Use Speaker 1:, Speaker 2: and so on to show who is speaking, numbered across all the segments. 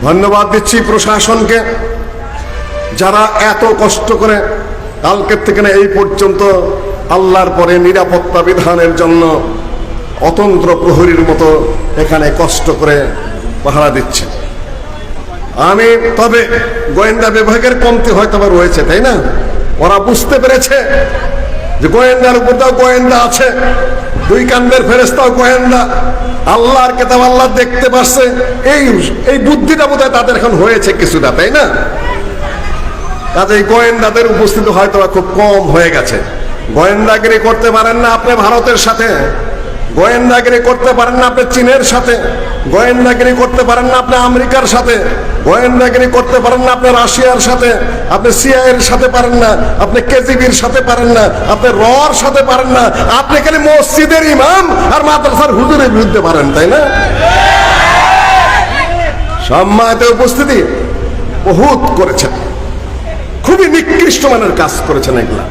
Speaker 1: ধন্যবাদ দিচ্ছি প্রশাসনকে, যারা এত কষ্ট করে কালকের থেকে না এই পর্যন্ত আল্লাহর পরে নিরাপত্তা বিধানের জন্য অতন্ত্র প্রহরীর মতো এখানে কষ্ট করে পাহারা দিচ্ছে। আমি তবে গোয়েন্দা বিভাগের কমতি হয়তো রয়েছে, তাই না? ওরা বুঝতে পেরেছে যে গোয়েন্দার উপরটাও গোয়েন্দা আছে, দুই কান্দের ফেরেশতাও গোয়েন্দা, আল্লাহর কিতাব আল্লাহ দেখতে পাচ্ছে। এই বুদ্ধিটা বোধহয় তাদের এখন হয়েছে কিছুটা, তাই না? কাজে গোয়েন্দাদের উপস্থিতি হয়তো খুব কম হয়ে গেছে। গোয়েন্দাগিরি করতে পারেন না আপনি ভারতের সাথে, গোয়েন্দাগিরি করতে পারেন না আপনি চীনের সাথে, গোয়েন্দাগিরি করতে পারেন না আপনি আমেরিকার সাথে, গোয়েন্দাগিরি করতে পারেন না আপনি রাশিয়ার সাথে, আপনি সিআইএর সাথে পারেন না, আপনি কেজিবির সাথে পারেন না, আপনি রর সাথে পারেন না, আপনি খালি মসজিদের ইমাম আর মাদ্রাসার হুজুরের বিরুদ্ধে পারেন, তাই না? সম্মানিত উপস্থিতি, বহুত করেছেন, খুবই নিকৃষ্ট মানের কাজ করেছেন এগুলা।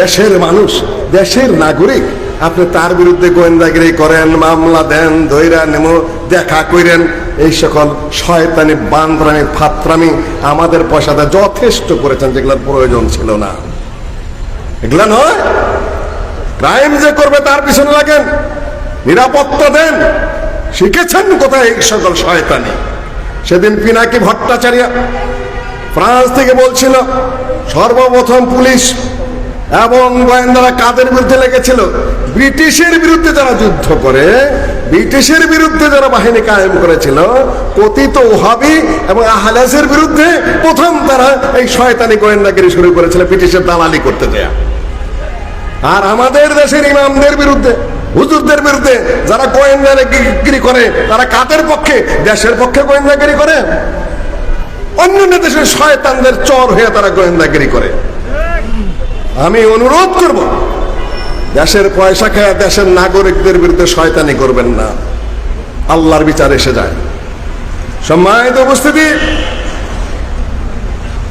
Speaker 1: দেশের মানুষ, দেশের নাগরিক, আপনি তার বিরুদ্ধে গোয়েন্দাগিরি করেন, মামলা দেন, ধৈরা নেমো, দেখা করেন, এই সকল শয়তানি বান্দরামি ফাত্রামি আমাদের পয়সাতে যথেষ্ট করেছেন, যেগুলোর প্রয়োজন ছিল না। এগুলা নয়, ক্রাইম যে করবে তার পিছনে লাগেন, নিরাপত্তা দেন। শিখেছেন কোথায় এই সকল শয়তানি? সেদিন পিনাকি ভট্টাচার্য ফ্রান্স থেকে বলছিল সর্বপ্রথম পুলিশ এবং গোয়েন্দারা কাদের বিরুদ্ধে লেগেছিল? ব্রিটিশের বিরুদ্ধে যারা যুদ্ধ করে, ব্রিটিশের বিরুদ্ধে যারা বাহিনী কায়েম করেছিল, কথিত ওহাবি এবং আহলাসের বিরুদ্ধে প্রথম তারা এই শয়তানি গোয়েন্দাগিরি শুরু করেছিল, ব্রিটিশের দালালি করতে দেয়া। আর আমাদের দেশের ইমামদের বিরুদ্ধে, হুজুরদের বিরুদ্ধে যারা গোয়েন্দাগিরি করে, তারা কাদের পক্ষে? দেশের পক্ষে গোয়েন্দাগিরি করে, অন্যান্য দেশের শয়তানদের চর হয়ে তারা গোয়েন্দাগিরি করে। আমি অনুরোধ করব, দেশের পয়সা খায় দেশের নাগরিকদের বিরুদ্ধে শয়তানি করবেন না, আল্লাহর বিচার এসে যায়। সম্মানিত উপস্থিতি,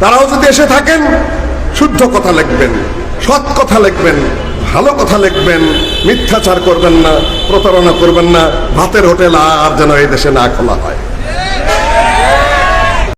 Speaker 1: তারাও যদি এসে থাকেন, শুদ্ধ কথা লিখবেন, সৎ কথা লিখবেন, ভালো কথা লিখবেন, মিথ্যাচার করবেন না, প্রতারণা করবেন না, ভাতের হোটেল আর যেন এই দেশে না খোলা হয়।